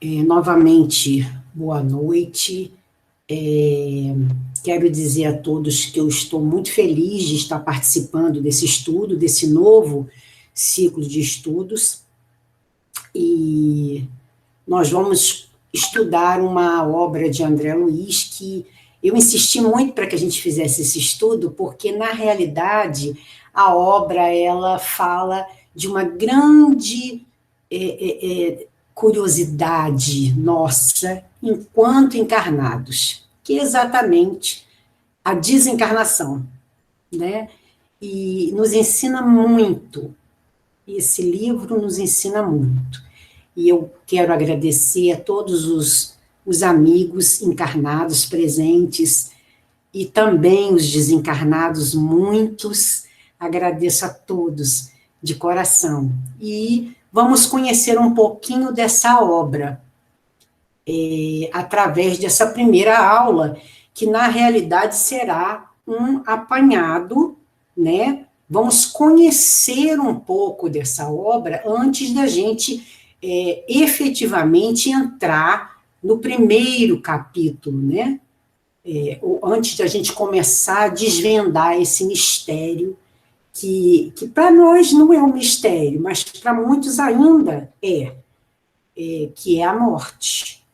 Novamente, boa noite. Quero dizer a todos que eu estou muito feliz de estar participando desse estudo, desse novo ciclo de estudos, e nós vamos estudar uma obra de André Luiz que eu insisti muito para que a gente fizesse esse estudo, porque, na realidade, a obra ela fala de uma grande curiosidade nossa enquanto encarnados, que é exatamente a desencarnação, né? E nos ensina muito, esse livro nos ensina muito. E eu quero agradecer a todos os amigos encarnados presentes e também os desencarnados, muitos. Agradeço a todos de coração. E vamos conhecer um pouquinho dessa obra, através dessa primeira aula, que na realidade será um apanhado, né? Vamos conhecer um pouco dessa obra antes da gente efetivamente entrar no primeiro capítulo, né? Antes da gente começar a desvendar esse mistério, que para nós não é um mistério, mas para muitos ainda que é a morte,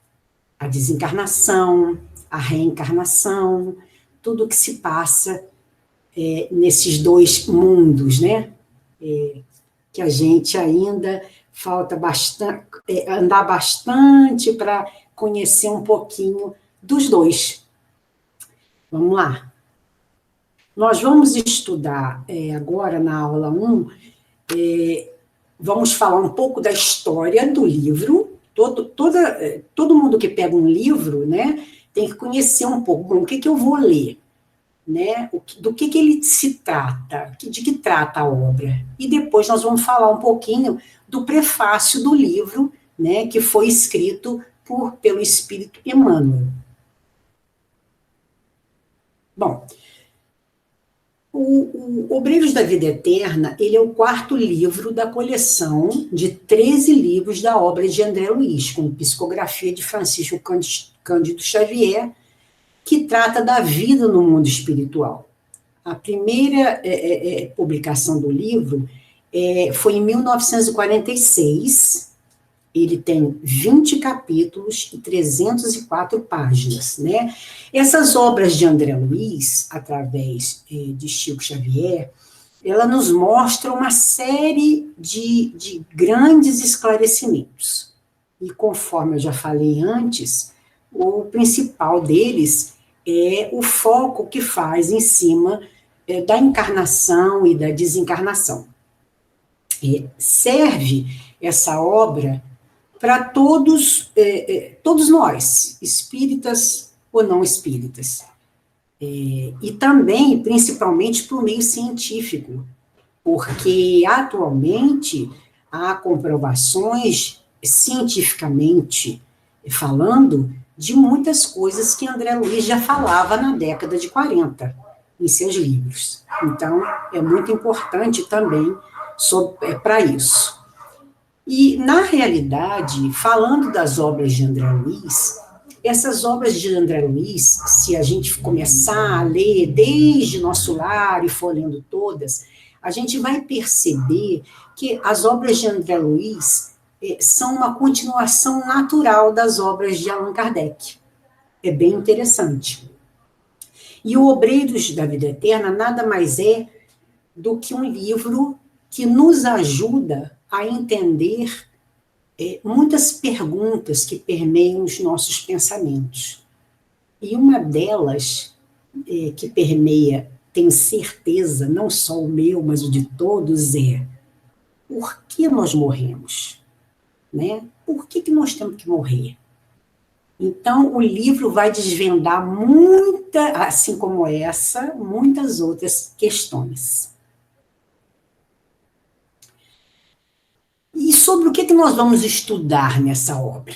a desencarnação, a reencarnação, tudo que se passa nesses dois mundos, né? Que a gente ainda falta bastante, andar bastante para conhecer um pouquinho dos dois. Vamos lá. Nós vamos estudar agora, na aula 1, vamos falar um pouco da história do livro. Todo mundo que pega um livro, né, tem que conhecer um pouco. Bom, o que eu vou ler? Né, do que ele se trata, de que trata a obra. E depois nós vamos falar um pouquinho do prefácio do livro, né, que foi escrito pelo Espírito Emmanuel. Bom, o Obreiros da Vida Eterna, ele é o 4º livro da coleção de 13 livros da obra de André Luiz, com psicografia de Francisco Cândido Xavier, que trata da vida no mundo espiritual. A primeira publicação do livro foi em 1946, ele tem 20 capítulos e 304 páginas, né? Essas obras de André Luiz, através de Chico Xavier, ela nos mostra uma série de grandes esclarecimentos. E conforme eu já falei antes, o principal deles é o foco que faz em cima da encarnação e da desencarnação. Serve essa obra para todos nós, espíritas ou não espíritas. E também, principalmente, para o meio científico, porque atualmente há comprovações, cientificamente falando, de muitas coisas que André Luiz já falava na década de 40, em seus livros. Então, é muito importante também para isso. E, na realidade, falando das obras de André Luiz, essas obras de André Luiz, se a gente começar a ler desde nosso lar e for lendo todas, a gente vai perceber que as obras de André Luiz são uma continuação natural das obras de Allan Kardec. É bem interessante. E o Obreiros da Vida Eterna nada mais é do que um livro que nos ajuda a entender muitas perguntas que permeiam os nossos pensamentos. E uma delas, que permeia, tenho certeza, não só o meu, mas o de todos, por que nós morremos? Né? Por que nós temos que morrer? Então, o livro vai desvendar assim como essa, muitas outras questões. E sobre o que nós vamos estudar nessa obra?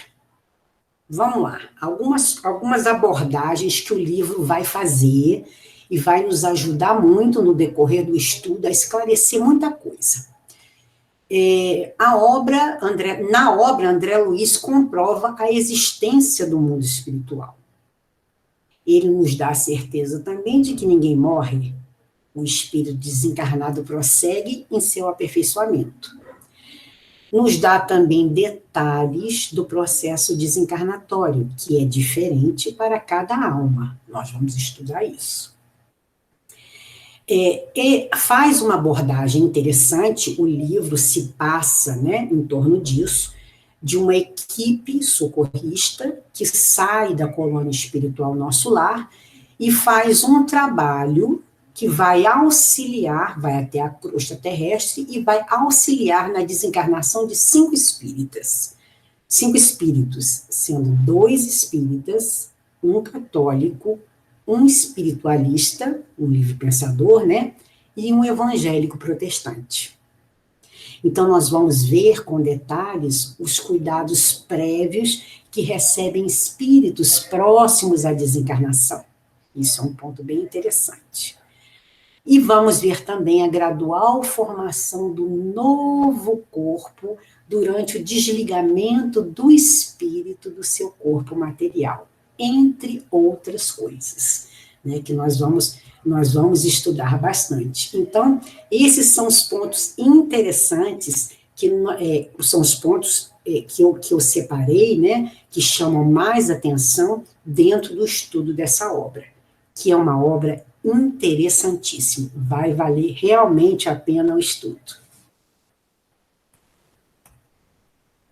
Vamos lá, algumas abordagens que o livro vai fazer e vai nos ajudar muito no decorrer do estudo a esclarecer muita coisa. Na obra, André Luiz comprova a existência do mundo espiritual. Ele nos dá a certeza também de que ninguém morre. O espírito desencarnado prossegue em seu aperfeiçoamento. Nos dá também detalhes do processo desencarnatório, que é diferente para cada alma. Nós vamos estudar isso. Faz uma abordagem interessante, o livro se passa, né, em torno disso, de uma equipe socorrista que sai da colônia espiritual Nosso Lar e faz um trabalho que vai auxiliar, vai até a crosta terrestre e vai auxiliar na desencarnação de 5 espíritas. 5 espíritos, sendo 2 espíritas, um católico, um espiritualista, um livre pensador, né, e um evangélico protestante. Então, nós vamos ver com detalhes os cuidados prévios que recebem espíritos próximos à desencarnação. Isso é um ponto bem interessante. E vamos ver também a gradual formação do novo corpo durante o desligamento do espírito do seu corpo material, entre outras coisas, né, que nós vamos estudar bastante. Então, esses são os pontos interessantes, que são os pontos que eu separei, né, que chamam mais atenção dentro do estudo dessa obra, que é uma obra interessantíssima, vai valer realmente a pena o estudo.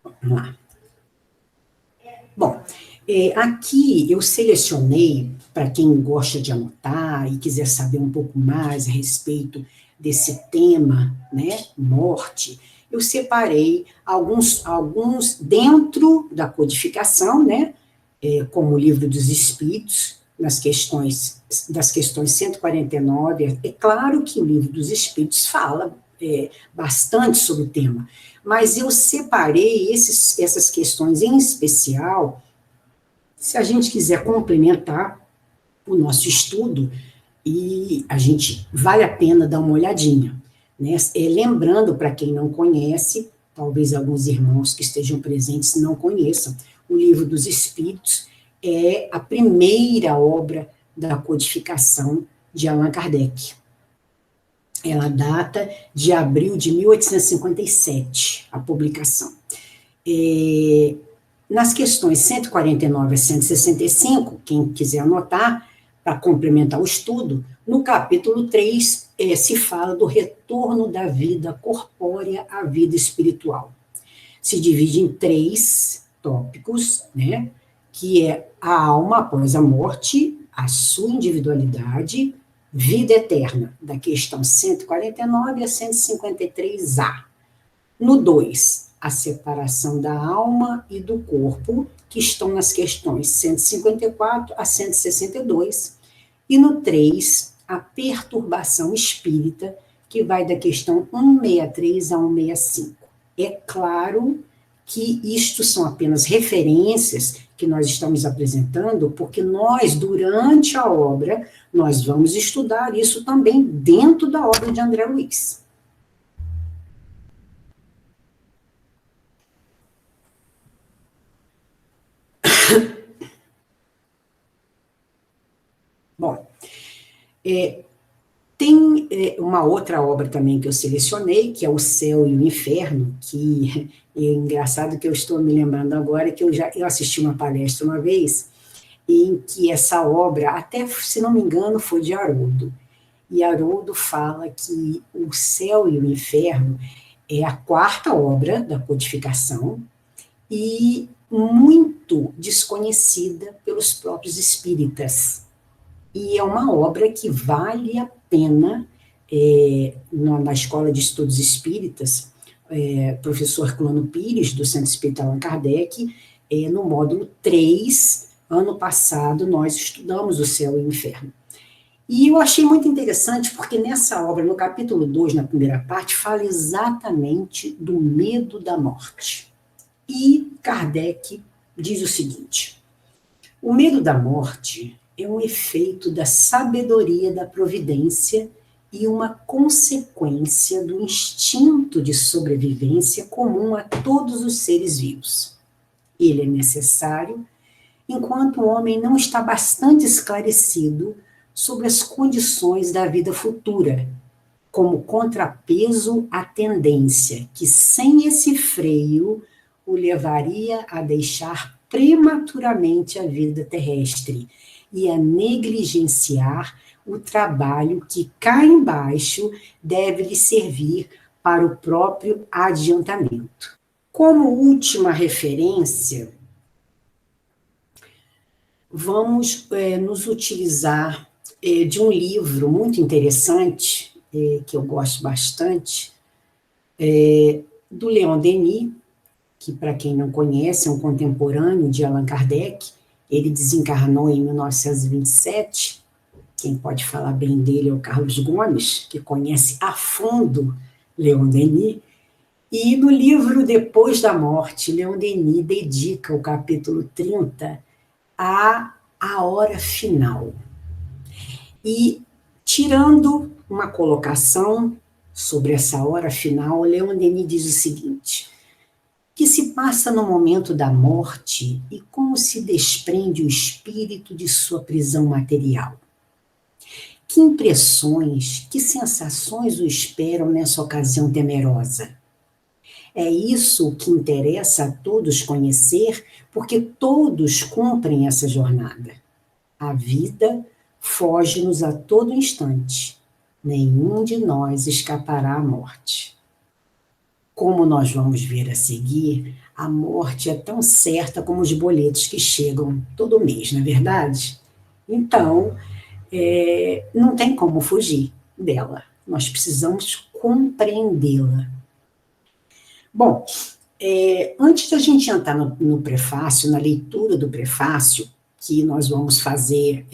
Vamos lá. Bom, aqui eu selecionei, para quem gosta de anotar e quiser saber um pouco mais a respeito desse tema, né, morte, eu separei alguns dentro da codificação, né, como o Livro dos Espíritos, das questões 149, é claro que o Livro dos Espíritos fala bastante sobre o tema, mas eu separei essas questões em especial, se a gente quiser complementar o nosso estudo, e a gente vale a pena dar uma olhadinha, né? Lembrando, para quem não conhece, talvez alguns irmãos que estejam presentes não conheçam, o Livro dos Espíritos é a primeira obra da codificação de Allan Kardec. Ela data de abril de 1857, a publicação. Nas questões 149 a 165, quem quiser anotar, para complementar o estudo, no capítulo 3 se fala do retorno da vida corpórea à vida espiritual. Se divide em 3 tópicos, né, que é a alma após a morte, a sua individualidade, vida eterna, da questão 149 a 153A. No 2, a separação da alma e do corpo, que estão nas questões 154 a 162. E no 3, a perturbação espírita, que vai da questão 163 a 165. É claro que isto são apenas referências que nós estamos apresentando, porque nós, durante a obra, nós vamos estudar isso também dentro da obra de André Luiz. Bom, tem uma outra obra também que eu selecionei, que é O Céu e o Inferno, que é engraçado que eu estou me lembrando agora, que eu assisti uma palestra uma vez, em que essa obra, até se não me engano, foi de Haroldo. E Haroldo fala que O Céu e o Inferno é a 4ª obra da codificação e muito desconhecida pelos próprios espíritas. E é uma obra que vale a pena, na Escola de Estudos Espíritas, professor Herculano Pires, do Centro Espírita Allan Kardec, no módulo 3, ano passado, nós estudamos O Céu e o Inferno. E eu achei muito interessante, porque nessa obra, no capítulo 2, na primeira parte, fala exatamente do medo da morte. E Kardec diz o seguinte: o medo da morte é um efeito da sabedoria da providência e uma consequência do instinto de sobrevivência comum a todos os seres vivos. Ele é necessário enquanto o homem não está bastante esclarecido sobre as condições da vida futura, como contrapeso à tendência que, sem esse freio, o levaria a deixar prematuramente a vida terrestre e a negligenciar o trabalho que cá embaixo deve lhe servir para o próprio adiantamento. Como última referência, vamos nos utilizar de um livro muito interessante, que eu gosto bastante, do Leon Denis, que, para quem não conhece, é um contemporâneo de Allan Kardec. Ele desencarnou em 1927. Quem pode falar bem dele é o Carlos Gomes, que conhece a fundo Leon Denis. E no livro Depois da Morte, Leon Denis dedica o capítulo 30 à hora final. E, tirando uma colocação sobre essa hora final, Leon Denis diz o seguinte: que se passa no momento da morte e como se desprende o espírito de sua prisão material. Que impressões, que sensações o esperam nessa ocasião temerosa? É isso que interessa a todos conhecer, porque todos cumprem essa jornada. A vida foge-nos a todo instante. Nenhum de nós escapará à morte. Como nós vamos ver a seguir, a morte é tão certa como os boletos que chegam todo mês, não é verdade? Então, não tem como fugir dela. Nós precisamos compreendê-la. Bom, antes da gente entrar no prefácio, na leitura do prefácio, que nós vamos fazer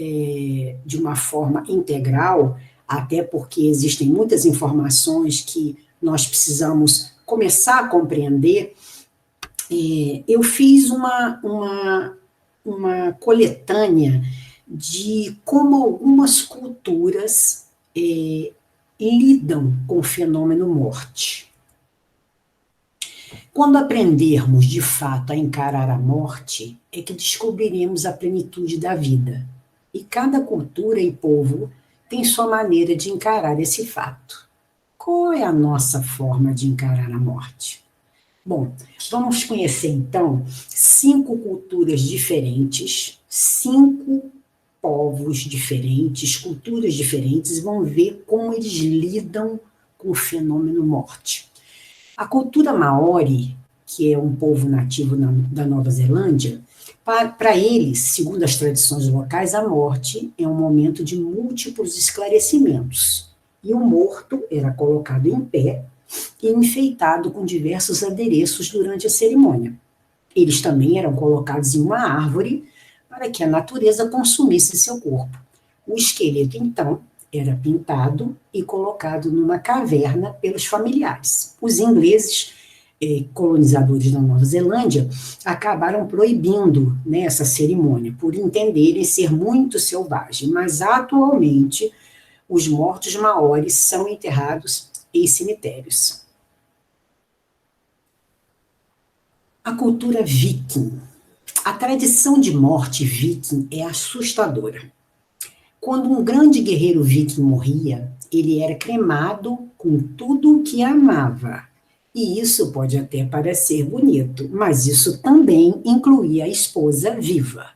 de uma forma integral, até porque existem muitas informações que nós precisamos começar a compreender, eu fiz uma coletânea de como algumas culturas lidam com o fenômeno morte. Quando aprendermos de fato a encarar a morte, é que descobriremos a plenitude da vida. E cada cultura e povo tem sua maneira de encarar esse fato. Qual é a nossa forma de encarar a morte? Bom, vamos conhecer então 5 culturas diferentes, 5 povos diferentes, culturas diferentes, e vamos ver como eles lidam com o fenômeno morte. A cultura Maori, que é um povo nativo da Nova Zelândia, para eles, segundo as tradições locais, a morte é um momento de múltiplos esclarecimentos. E o morto era colocado em pé e enfeitado com diversos adereços durante a cerimônia. Eles também eram colocados em uma árvore para que a natureza consumisse seu corpo. O esqueleto, então, era pintado e colocado numa caverna pelos familiares. Os ingleses, colonizadores da Nova Zelândia, acabaram proibindo essa cerimônia, por entenderem ser muito selvagem, mas atualmente os mortos maoris são enterrados em cemitérios. A cultura viking. A tradição de morte viking é assustadora. Quando um grande guerreiro viking morria, ele era cremado com tudo o que amava. E isso pode até parecer bonito, mas isso também incluía a esposa viva.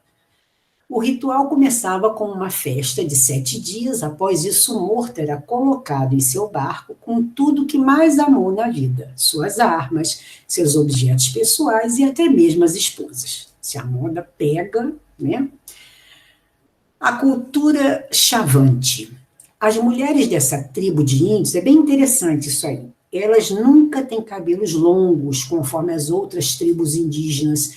O ritual começava com uma festa de 7 dias. Após isso, o morto era colocado em seu barco com tudo que mais amou na vida, suas armas, seus objetos pessoais e até mesmo as esposas. Se a moda pega, né? A cultura Chavante. As mulheres dessa tribo de índios, é bem interessante isso aí, elas nunca têm cabelos longos, conforme as outras tribos indígenas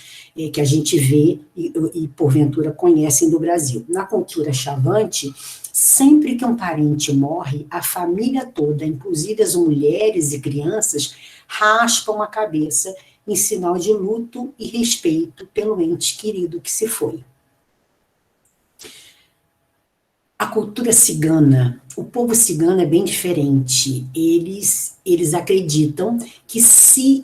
que a gente vê e porventura conhecem do Brasil. Na cultura Chavante, sempre que um parente morre, a família toda, inclusive as mulheres e crianças, raspam a cabeça em sinal de luto e respeito pelo ente querido que se foi. A cultura cigana, o povo cigano é bem diferente. Eles acreditam que se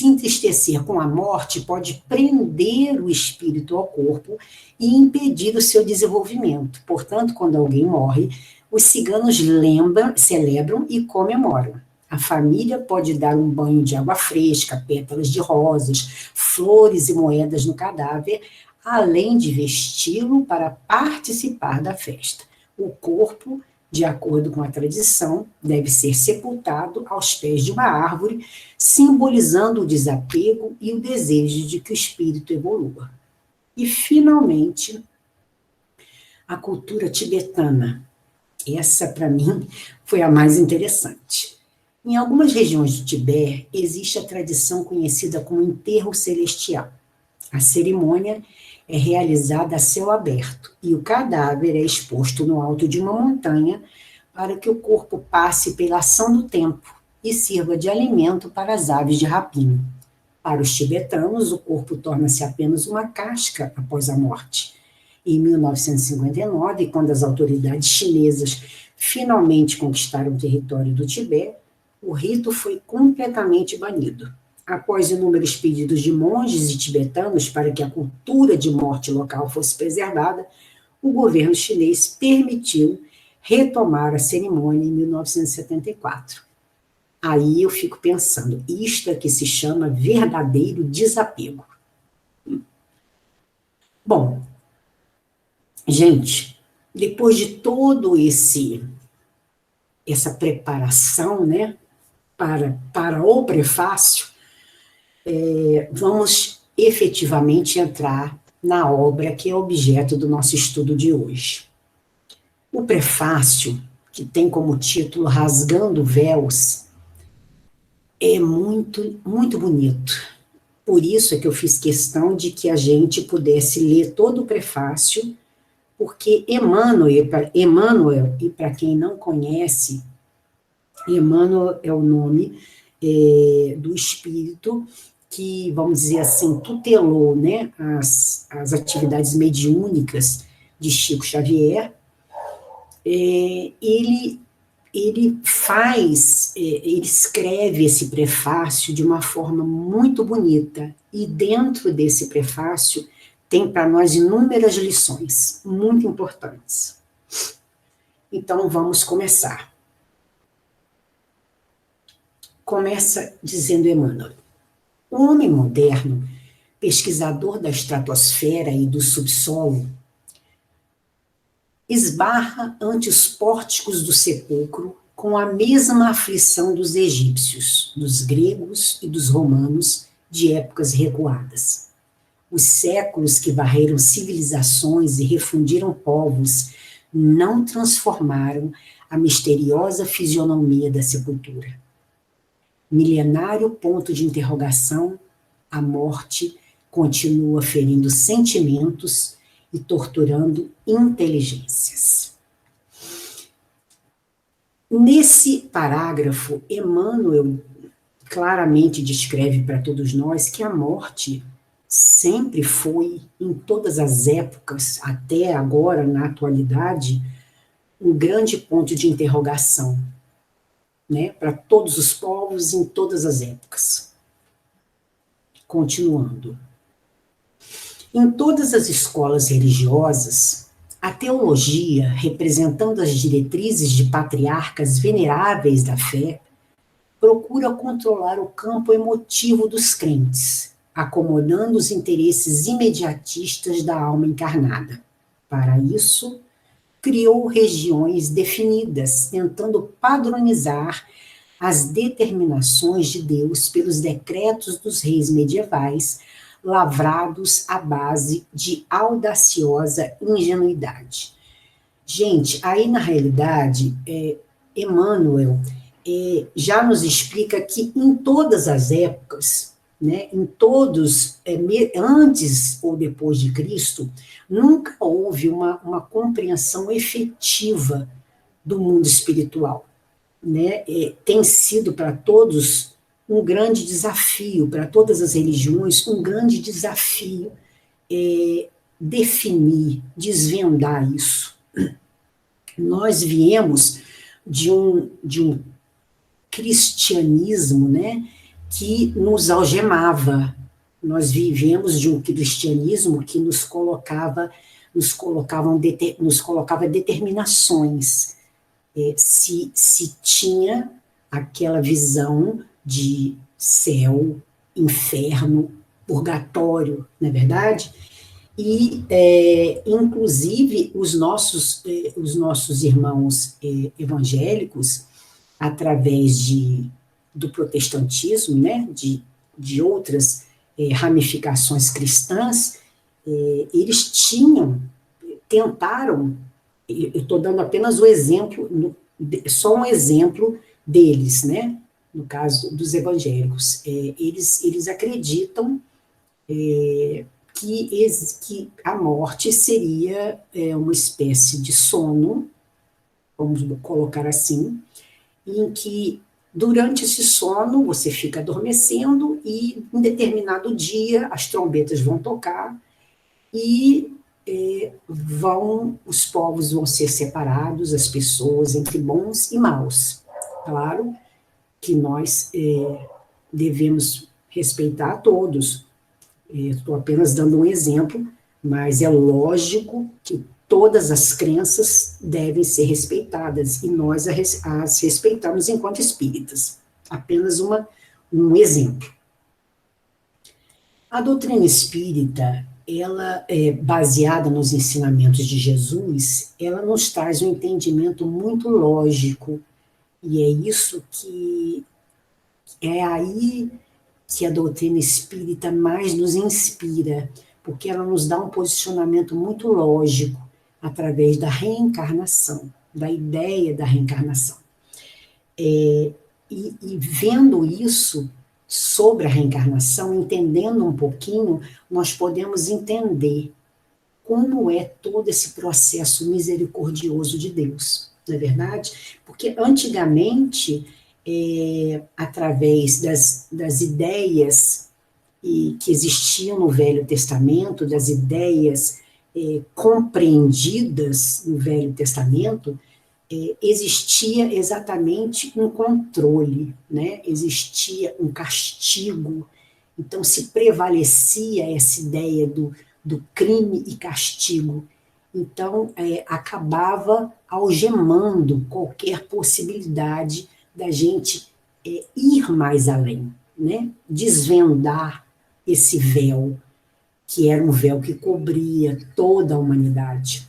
entristecer com a morte pode prender o espírito ao corpo e impedir o seu desenvolvimento. Portanto, quando alguém morre, os ciganos celebram e comemoram. A família pode dar um banho de água fresca, pétalas de rosas, flores e moedas no cadáver, além de vesti-lo para participar da festa. O corpo, de acordo com a tradição, deve ser sepultado aos pés de uma árvore, simbolizando o desapego e o desejo de que o espírito evolua. E, finalmente, a cultura tibetana. Essa, para mim, foi a mais interessante. Em algumas regiões do Tibete, existe a tradição conhecida como enterro celestial. A cerimônia é realizada a céu aberto e o cadáver é exposto no alto de uma montanha para que o corpo passe pela ação do tempo e sirva de alimento para as aves de rapina. Para os tibetanos, o corpo torna-se apenas uma casca após a morte. Em 1959, quando as autoridades chinesas finalmente conquistaram o território do Tibete, o rito foi completamente banido. Após inúmeros pedidos de monges e tibetanos para que a cultura de morte local fosse preservada, o governo chinês permitiu retomar a cerimônia em 1974. Aí eu fico pensando, isto é que se chama verdadeiro desapego. Bom, gente, depois de todo essa preparação, né, para o prefácio, vamos efetivamente entrar na obra que é objeto do nosso estudo de hoje. O prefácio, que tem como título Rasgando Véus, é muito, muito bonito. Por isso é que eu fiz questão de que a gente pudesse ler todo o prefácio, porque Emmanuel, e para quem não conhece, Emmanuel é o nome do espírito que, vamos dizer assim, tutelou, né, as atividades mediúnicas de Chico Xavier. Ele escreve esse prefácio de uma forma muito bonita, e dentro desse prefácio tem para nós inúmeras lições muito importantes. Então, vamos começar. Começa dizendo Emmanuel: o homem moderno, pesquisador da estratosfera e do subsolo, esbarra ante os pórticos do sepulcro com a mesma aflição dos egípcios, dos gregos e dos romanos de épocas recuadas. Os séculos que varreram civilizações e refundiram povos não transformaram a misteriosa fisionomia da sepultura. Milenário ponto de interrogação, a morte continua ferindo sentimentos e torturando inteligências. Nesse parágrafo, Emmanuel claramente descreve para todos nós que a morte sempre foi, em todas as épocas, até agora, na atualidade, um grande ponto de interrogação, né, para todos os povos, em todas as épocas. Continuando. Em todas as escolas religiosas, a teologia, representando as diretrizes de patriarcas veneráveis da fé, procura controlar o campo emotivo dos crentes, acomodando os interesses imediatistas da alma encarnada. Para isso, criou regiões definidas, tentando padronizar as determinações de Deus pelos decretos dos reis medievais, lavrados à base de audaciosa ingenuidade. Gente, aí na realidade, Emmanuel já nos explica que em todas as épocas, né, em todos, antes ou depois de Cristo, nunca houve uma compreensão efetiva do mundo espiritual. Né? Tem sido para todos um grande desafio, para todas as religiões, um grande desafio definir, desvendar isso. Nós viemos de um cristianismo, né, que nos algemava. Nós vivemos de um cristianismo que nos colocava determinações. Se tinha aquela visão de céu, inferno, purgatório, não é verdade? E, inclusive, os nossos irmãos evangélicos, através do protestantismo, né, de outras ramificações cristãs, eles tentaram, eu estou dando apenas o exemplo, só um exemplo deles, né, no caso dos evangélicos. Eles acreditam que a morte seria uma espécie de sono, vamos colocar assim, em que durante esse sono você fica adormecendo e em determinado dia as trombetas vão tocar e os povos vão ser separados, as pessoas entre bons e maus. Claro que nós devemos respeitar a todos. Estou apenas dando um exemplo, mas é lógico que todas as crenças devem ser respeitadas, e nós as respeitamos enquanto espíritas. Apenas um exemplo. A doutrina espírita, ela é baseada nos ensinamentos de Jesus, ela nos traz um entendimento muito lógico, e é isso que é aí que a doutrina espírita mais nos inspira, porque ela nos dá um posicionamento muito lógico através da reencarnação, da ideia da reencarnação. E vendo isso sobre a reencarnação, entendendo um pouquinho, nós podemos entender como é todo esse processo misericordioso de Deus, não é verdade? Porque antigamente, através das ideias que existiam no Velho Testamento, das ideias compreendidas no Velho Testamento, existia exatamente um controle, né? Existia um castigo. Então se prevalecia essa ideia do crime e castigo. Então acabava algemando qualquer possibilidade da gente ir mais além, né? Desvendar esse véu, que era um véu que cobria toda a humanidade.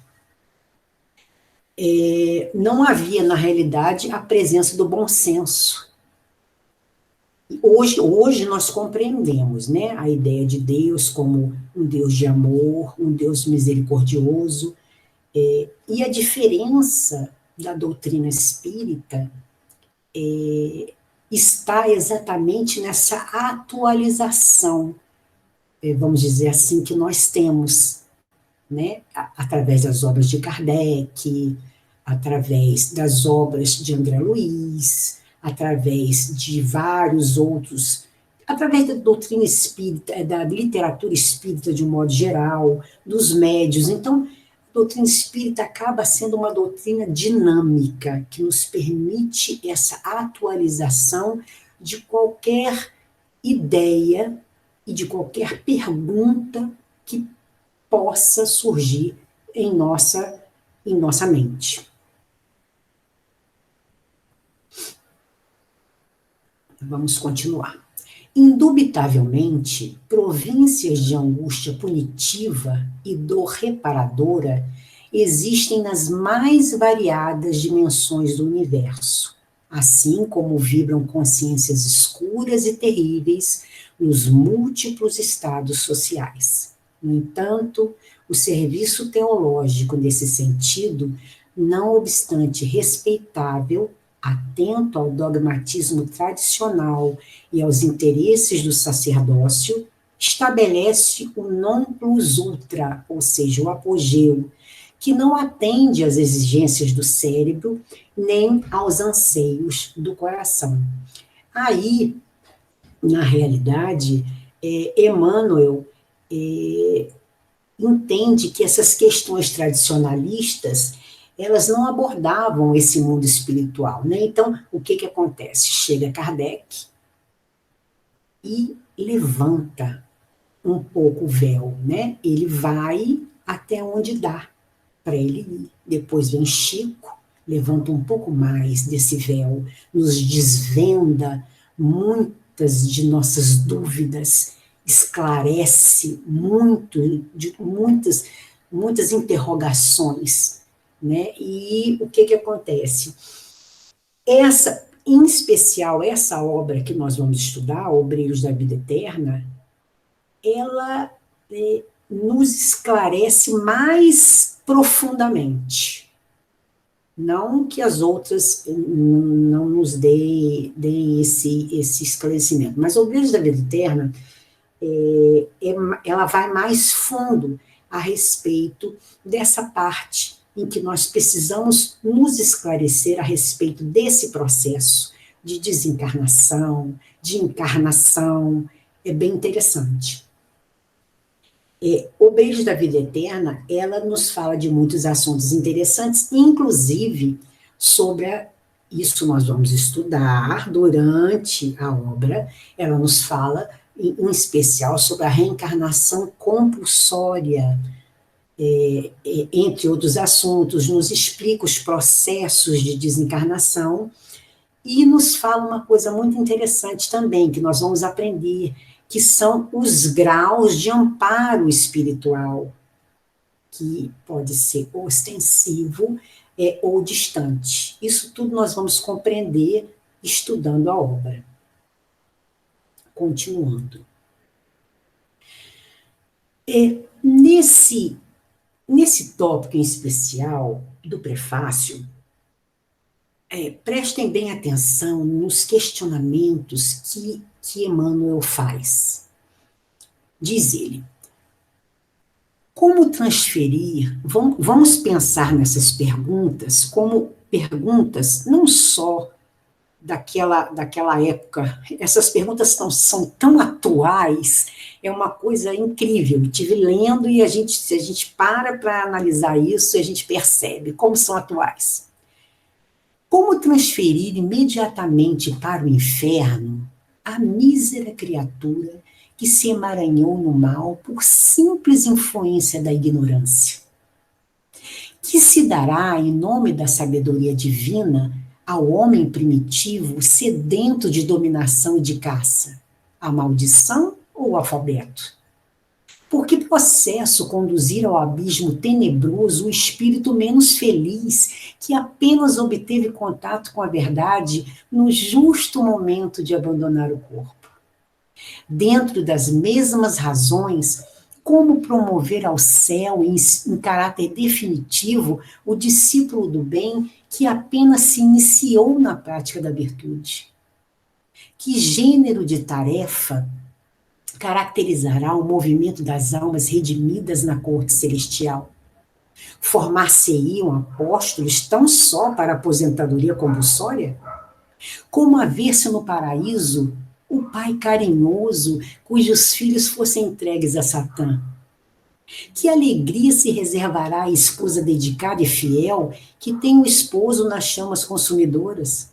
Não havia, na realidade, a presença do bom senso. Hoje nós compreendemos, né, a ideia de Deus como um Deus de amor, um Deus misericordioso, e a diferença da doutrina espírita está exatamente nessa atualização, vamos dizer assim, que nós temos, né, através das obras de Kardec, através das obras de André Luiz, através de vários outros, através da doutrina espírita, da literatura espírita de um modo geral, dos médiuns. Então, a doutrina espírita acaba sendo uma doutrina dinâmica, que nos permite essa atualização de qualquer ideia e de qualquer pergunta que possa surgir em nossa mente. Vamos continuar. Indubitavelmente, províncias de angústia punitiva e dor reparadora existem nas mais variadas dimensões do universo, assim como vibram consciências escuras e terríveis nos múltiplos estados sociais. No entanto, o serviço teológico nesse sentido, não obstante respeitável, atento ao dogmatismo tradicional e aos interesses do sacerdócio, estabelece o non plus ultra, ou seja, o apogeu, que não atende às exigências do cérebro nem aos anseios do coração. Aí, na realidade, Emmanuel entende que essas questões tradicionalistas, elas não abordavam esse mundo espiritual, né? Então, o que acontece? Chega Kardec e levanta um pouco o véu, né? Ele vai até onde dá para ele ir. Depois vem Chico, levanta um pouco mais desse véu, nos desvenda muitas de nossas dúvidas, esclarece muitas interrogações, né? E o que acontece? Em especial, essa obra que nós vamos estudar, Obreiros da Vida Eterna, ela nos esclarece mais profundamente. Não que as outras não nos deem esse esclarecimento, mas Obreiros da Vida Eterna, ela vai mais fundo a respeito dessa parte em que nós precisamos nos esclarecer a respeito desse processo de desencarnação, de encarnação. É bem interessante. O Beijo da Vida Eterna, ela nos fala de muitos assuntos interessantes, inclusive sobre isso nós vamos estudar durante a obra. Ela nos fala, em especial, sobre a reencarnação compulsória, entre outros assuntos, nos explica os processos de desencarnação e nos fala uma coisa muito interessante também, que nós vamos aprender, que são os graus de amparo espiritual, que pode ser ostensivo ou distante. Isso tudo nós vamos compreender estudando a obra. Continuando. Nesse tópico em especial do prefácio, prestem bem atenção nos questionamentos que Emmanuel faz. Diz ele: como transferir, vamos pensar nessas perguntas como perguntas não só daquela época, essas perguntas são tão atuais, é uma coisa incrível. Estive lendo e se a gente para analisar isso, a gente percebe como são atuais. Como transferir imediatamente para o inferno a mísera criatura que se emaranhou no mal por simples influência da ignorância? Que se dará, em nome da sabedoria divina, ao homem primitivo sedento de dominação e de caça? A maldição ou o alfabeto? Por que processo conduzir ao abismo tenebroso o espírito menos feliz, que apenas obteve contato com a verdade no justo momento de abandonar o corpo? Dentro das mesmas razões, como promover ao céu, em caráter definitivo, o discípulo do bem que apenas se iniciou na prática da virtude? Que gênero de tarefa caracterizará o movimento das almas redimidas na corte celestial? Formar-se-iam apóstolos tão só para a aposentadoria compulsória? Como haver-se no paraíso o pai carinhoso cujos filhos fossem entregues a Satã? Que alegria se reservará à esposa dedicada e fiel que tem o esposo nas chamas consumidoras?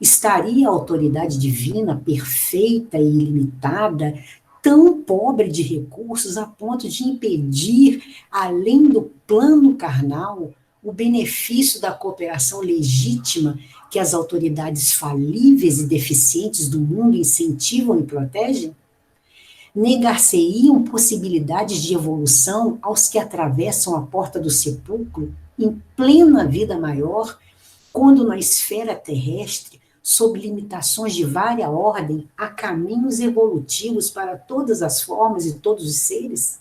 Estaria a autoridade divina, perfeita e ilimitada, tão pobre de recursos a ponto de impedir, além do plano carnal, o benefício da cooperação legítima que as autoridades falíveis e deficientes do mundo incentivam e protegem? Negar-se-iam possibilidades de evolução aos que atravessam a porta do sepulcro em plena vida maior, quando na esfera terrestre, sob limitações de vária ordem, há caminhos evolutivos para todas as formas e todos os seres?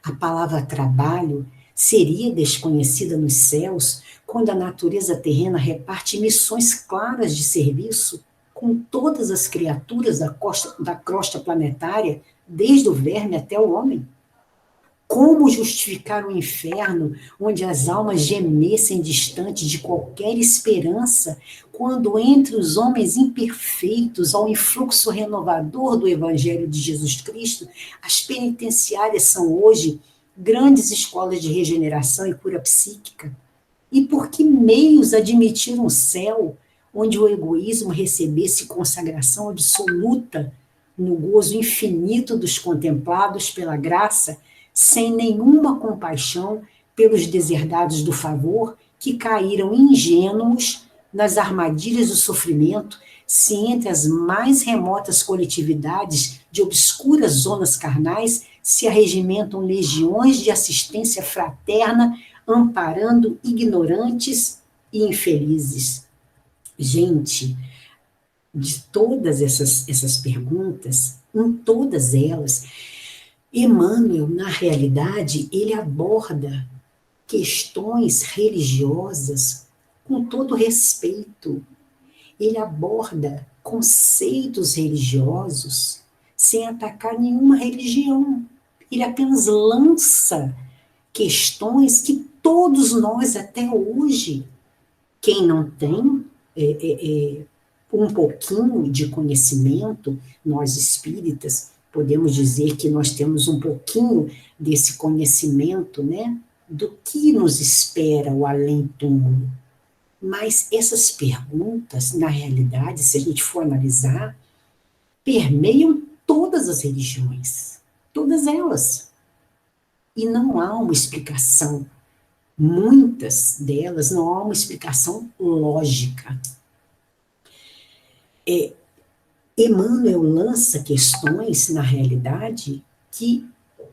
A palavra trabalho seria desconhecida nos céus quando a natureza terrena reparte missões claras de serviço com todas as criaturas da crosta planetária, desde o verme até o homem? Como justificar o inferno, onde as almas gemessem distante de qualquer esperança, quando entre os homens imperfeitos, ao influxo renovador do Evangelho de Jesus Cristo, as penitenciárias são hoje grandes escolas de regeneração e cura psíquica? E por que meios admitir um céu onde o egoísmo recebesse consagração absoluta no gozo infinito dos contemplados pela graça, sem nenhuma compaixão pelos deserdados do favor que caíram ingênuos nas armadilhas do sofrimento, se entre as mais remotas coletividades de obscuras zonas carnais se arregimentam legiões de assistência fraterna, amparando ignorantes e infelizes? Gente, de todas essas perguntas, em todas elas, Emmanuel, na realidade, ele aborda questões religiosas com todo respeito. Ele aborda conceitos religiosos sem atacar nenhuma religião. Ele apenas lança questões que todos nós, até hoje, quem não tem um pouquinho de conhecimento, nós espíritas, podemos dizer que nós temos um pouquinho desse conhecimento, né, do que nos espera o além-túmulo. Mas essas perguntas, na realidade, se a gente for analisar, permeiam todas as religiões, todas elas. E não há uma explicação, muitas delas, não há uma explicação lógica. Emmanuel lança questões, na realidade, que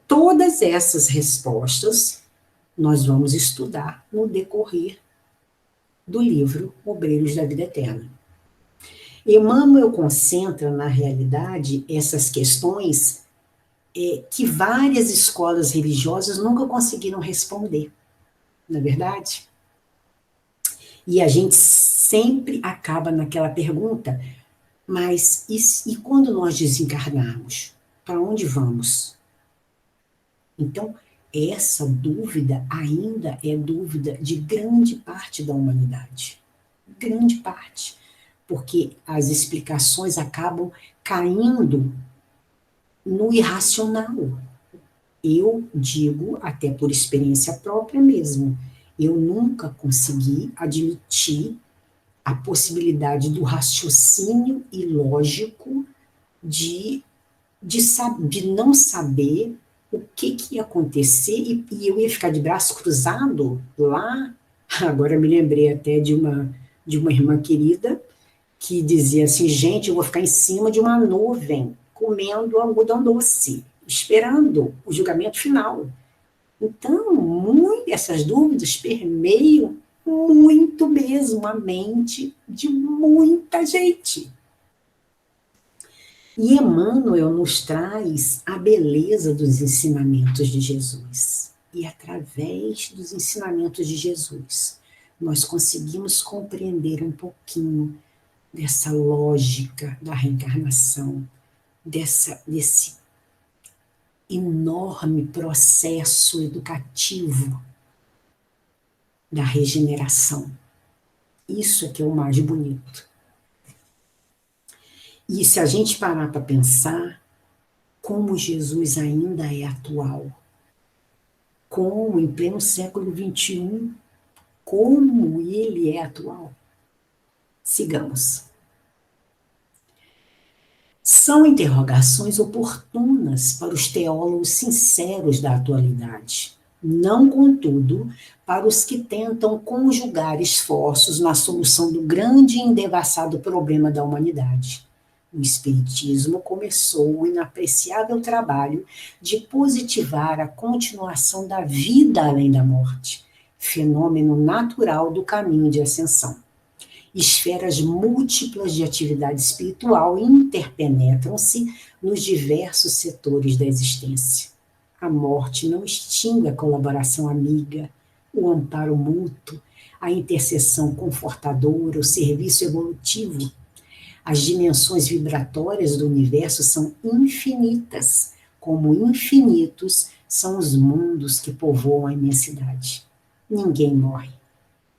todas essas respostas nós vamos estudar no decorrer do livro Obreiros da Vida Eterna. Emmanuel concentra, na realidade, essas questões que várias escolas religiosas nunca conseguiram responder, não é verdade? E a gente sempre acaba naquela pergunta, mas e quando nós desencarnarmos? Para onde vamos? Então, essa dúvida ainda é dúvida de grande parte da humanidade. Grande parte. Porque as explicações acabam caindo no irracional. Eu digo, até por experiência própria mesmo, eu nunca consegui admitir a possibilidade do raciocínio ilógico de não saber o que ia acontecer e eu ia ficar de braço cruzado lá. Agora eu me lembrei até de uma irmã querida que dizia assim, gente, eu vou ficar em cima de uma nuvem comendo algodão doce, esperando o julgamento final. Então, essas dúvidas permeiam muito mesmo a mente de muita gente. E Emmanuel nos traz a beleza dos ensinamentos de Jesus. E através dos ensinamentos de Jesus, nós conseguimos compreender um pouquinho dessa lógica da reencarnação, desse enorme processo educativo da regeneração. Isso é que é o mais bonito. E se a gente parar para pensar, como Jesus ainda é atual, como em pleno século XXI, como ele é atual. Sigamos. São interrogações oportunas para os teólogos sinceros da atualidade, não, contudo, para os que tentam conjugar esforços na solução do grande e endevassado problema da humanidade. O Espiritismo começou o inapreciável trabalho de positivar a continuação da vida além da morte, fenômeno natural do caminho de ascensão. Esferas múltiplas de atividade espiritual interpenetram-se nos diversos setores da existência. A morte não extingue a colaboração amiga, o amparo mútuo, a intercessão confortadora, o serviço evolutivo. As dimensões vibratórias do universo são infinitas, como infinitos são os mundos que povoam a imensidade. Ninguém morre.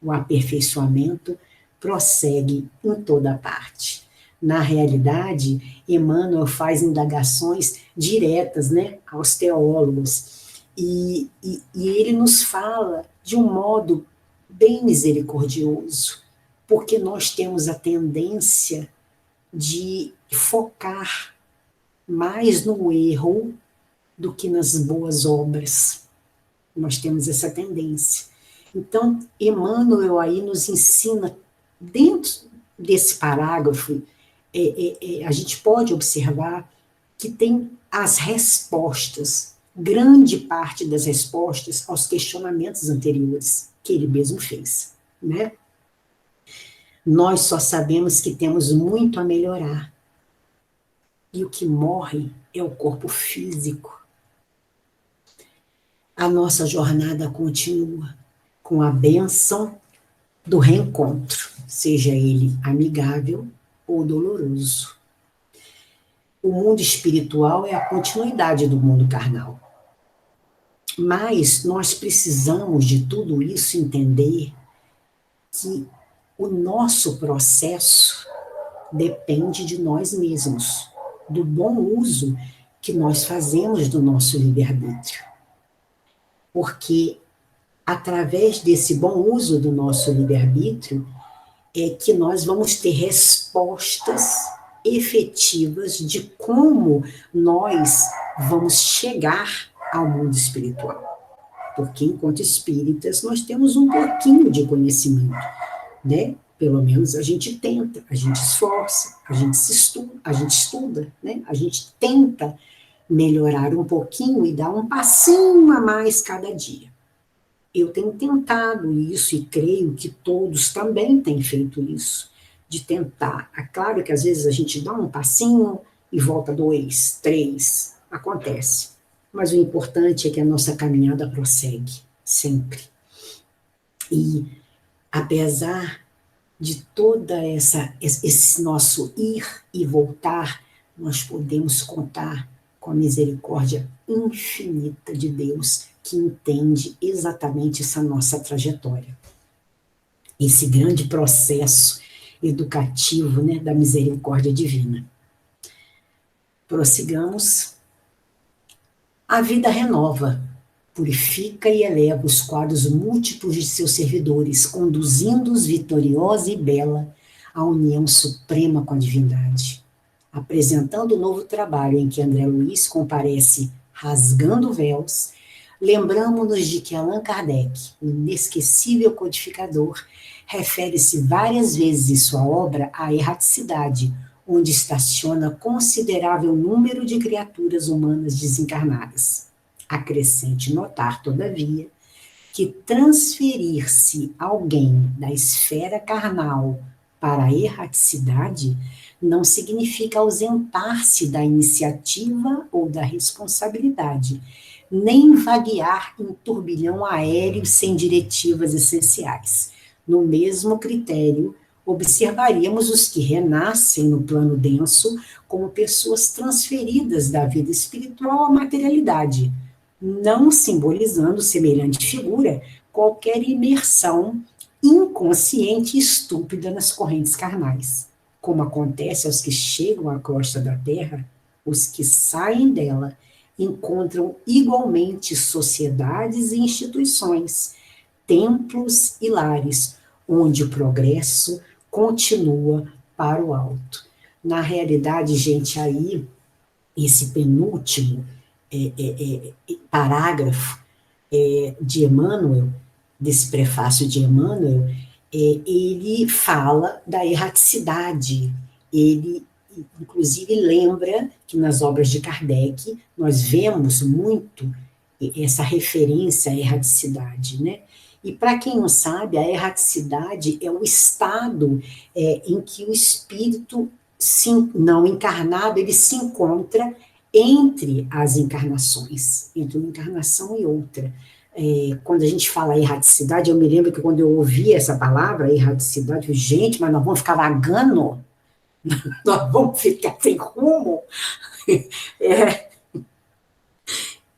O aperfeiçoamento prossegue em toda parte. Na realidade, Emmanuel faz indagações diretas, aos teólogos. E ele nos fala de um modo bem misericordioso, porque nós temos a tendência de focar mais no erro do que nas boas obras. Nós temos essa tendência. Então, Emmanuel aí nos ensina, dentro desse parágrafo, a gente pode observar que tem as respostas, grande parte das respostas aos questionamentos anteriores que ele mesmo fez, né? Nós só sabemos que temos muito a melhorar. E o que morre é o corpo físico. A nossa jornada continua com a bênção do reencontro, seja ele amigável ou doloroso. O mundo espiritual é a continuidade do mundo carnal. Mas nós precisamos de tudo isso entender que o nosso processo depende de nós mesmos, do bom uso que nós fazemos do nosso livre-arbítrio. Porque através desse bom uso do nosso livre-arbítrio é que nós vamos ter respostas efetivas de como nós vamos chegar ao mundo espiritual. Porque enquanto espíritas nós temos um pouquinho de conhecimento, né? Pelo menos a gente tenta, a gente esforça, a gente estuda, né? A gente tenta melhorar um pouquinho e dar um passinho a mais cada dia. Eu tenho tentado isso e creio que todos também têm feito isso, de tentar. É claro que às vezes a gente dá um passinho e volta 2, 3, acontece. Mas o importante é que a nossa caminhada prossegue, sempre. E apesar de toda esse nosso ir e voltar, nós podemos contar com a misericórdia infinita de Deus, que entende exatamente essa nossa trajetória. Esse grande processo educativo, né, da misericórdia divina. Prossigamos. A vida renova, purifica e eleva os quadros múltiplos de seus servidores, conduzindo-os vitoriosa e bela à união suprema com a divindade. Apresentando o novo trabalho em que André Luiz comparece rasgando véus, lembramo-nos de que Allan Kardec, o inesquecível codificador, refere-se várias vezes em sua obra à erraticidade, onde estaciona considerável número de criaturas humanas desencarnadas. Acrescente notar, todavia, que transferir-se alguém da esfera carnal para a erraticidade não significa ausentar-se da iniciativa ou da responsabilidade, nem vaguear em turbilhão aéreo sem diretivas essenciais. No mesmo critério, observaríamos os que renascem no plano denso como pessoas transferidas da vida espiritual à materialidade, não simbolizando semelhante figura qualquer imersão inconsciente e estúpida nas correntes carnais. Como acontece aos que chegam à costa da terra, os que saem dela encontram igualmente sociedades e instituições, templos e lares, onde o progresso continua para o alto. Na realidade, gente, aí, esse penúltimo parágrafo de Emmanuel, desse prefácio de Emmanuel, ele fala da erraticidade. Ele, inclusive, lembra que nas obras de Kardec nós vemos muito essa referência à erraticidade, né? E para quem não sabe, a erraticidade é o estado em que o espírito não encarnado ele se encontra entre as encarnações, entre uma encarnação e outra. Quando a gente fala erraticidade, eu me lembro que quando eu ouvi essa palavra, erraticidade, eu, gente, mas nós vamos ficar vagando? Nós vamos ficar sem rumo?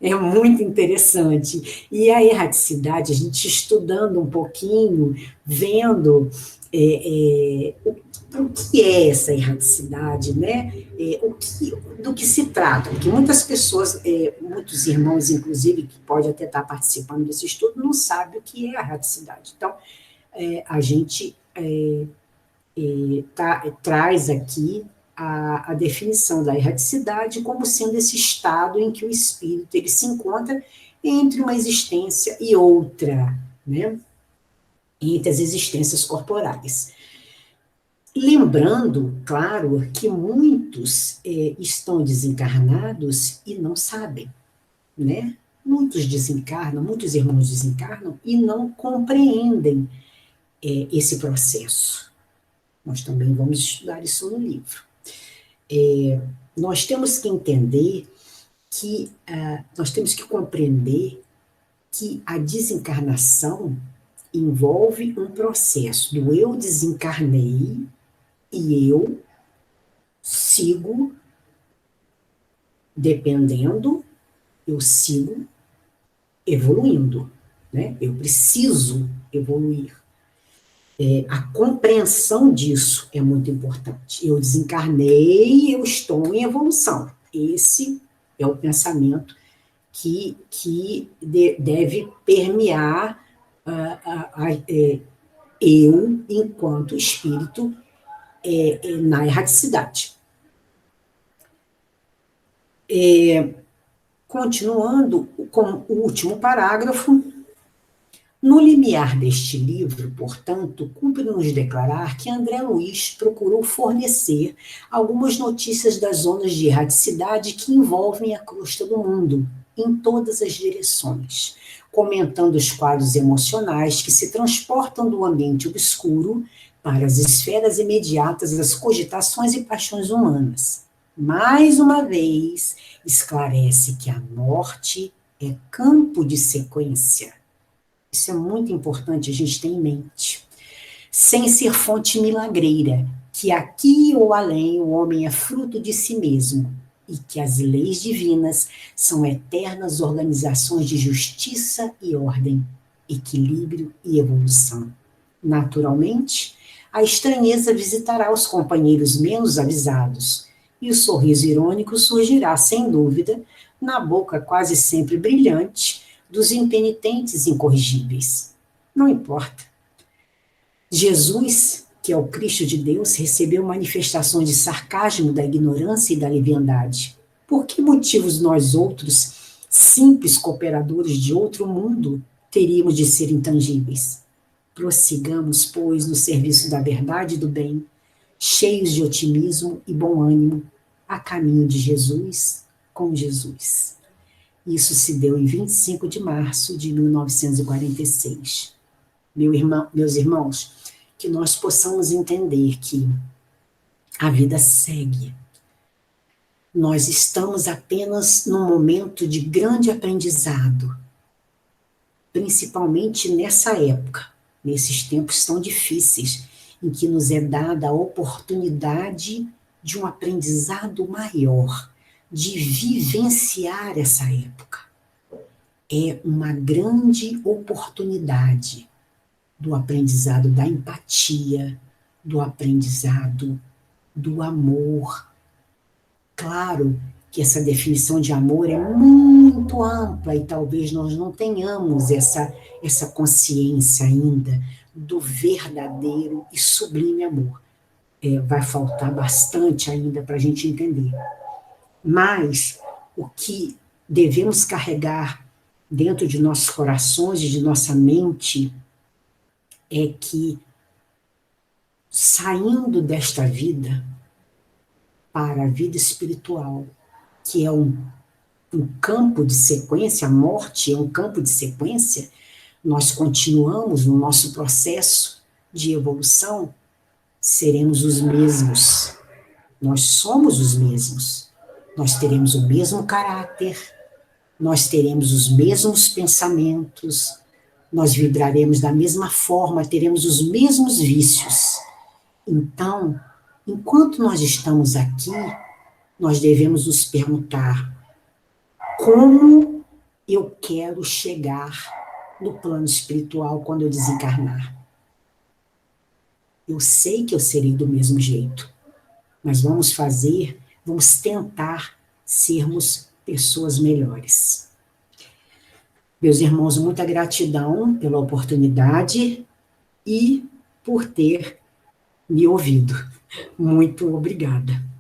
É muito interessante. E a erraticidade, a gente estudando um pouquinho, vendo o que é essa erraticidade, né? Do que se trata? Porque muitas pessoas, muitos irmãos, inclusive, que pode até estar participando desse estudo, não sabem o que é a erraticidade. Então, a gente traz aqui a definição da erraticidade como sendo esse estado em que o espírito ele se encontra entre uma existência e outra, né? Entre as existências corporais. Lembrando, claro, que muitos estão desencarnados e não sabem, né? Muitos desencarnam, muitos irmãos desencarnam e não compreendem esse processo. Nós também vamos estudar isso no livro. Nós temos que entender que, nós temos que compreender que a desencarnação envolve um processo do eu desencarnei e eu sigo, dependendo, eu sigo evoluindo, né? Eu preciso evoluir. A compreensão disso é muito importante. Eu desencarnei, eu estou em evolução. Esse é o pensamento que deve permear eu, enquanto espírito, na erraticidade. Continuando com o último parágrafo, no limiar deste livro, portanto, cumpre-nos declarar que André Luiz procurou fornecer algumas notícias das zonas de erraticidade que envolvem a crosta do mundo, em todas as direções, comentando os quadros emocionais que se transportam do ambiente obscuro para as esferas imediatas das cogitações e paixões humanas. Mais uma vez, esclarece que a morte é campo de sequência. Isso é muito importante a gente ter em mente. Sem ser fonte milagreira, que aqui ou além o homem é fruto de si mesmo, e que as leis divinas são eternas organizações de justiça e ordem, equilíbrio e evolução. Naturalmente, a estranheza visitará os companheiros menos avisados, e o sorriso irônico surgirá, sem dúvida, na boca quase sempre brilhante dos impenitentes incorrigíveis. Não importa. Jesus, que é o Cristo de Deus, recebeu manifestações de sarcasmo da ignorância e da leviandade. Por que motivos nós outros, simples cooperadores de outro mundo, teríamos de ser intangíveis? Prossigamos, pois, no serviço da verdade e do bem, cheios de otimismo e bom ânimo, a caminho de Jesus, com Jesus. Isso se deu em 25 de março de 1946. Meus irmãos, que nós possamos entender que a vida segue. Nós estamos apenas num momento de grande aprendizado, principalmente nessa época, nesses tempos tão difíceis, em que nos é dada a oportunidade de um aprendizado maior, de vivenciar essa época. É uma grande oportunidade do aprendizado da empatia, do aprendizado do amor. Claro que essa definição de amor é muito ampla e talvez nós não tenhamos essa consciência ainda do verdadeiro e sublime amor. Vai faltar bastante ainda para a gente entender. Mas o que devemos carregar dentro de nossos corações e de nossa mente é que, saindo desta vida para a vida espiritual, que é um campo de sequência, a morte é um campo de sequência, nós continuamos no nosso processo de evolução, seremos os mesmos. Nós somos os mesmos. Nós teremos o mesmo caráter, nós teremos os mesmos pensamentos, nós vibraremos da mesma forma, teremos os mesmos vícios. Então, enquanto nós estamos aqui, nós devemos nos perguntar: como eu quero chegar no plano espiritual quando eu desencarnar? Eu sei que eu serei do mesmo jeito, mas vamos tentar sermos pessoas melhores. Meus irmãos, muita gratidão pela oportunidade e por ter me ouvido. Muito obrigada.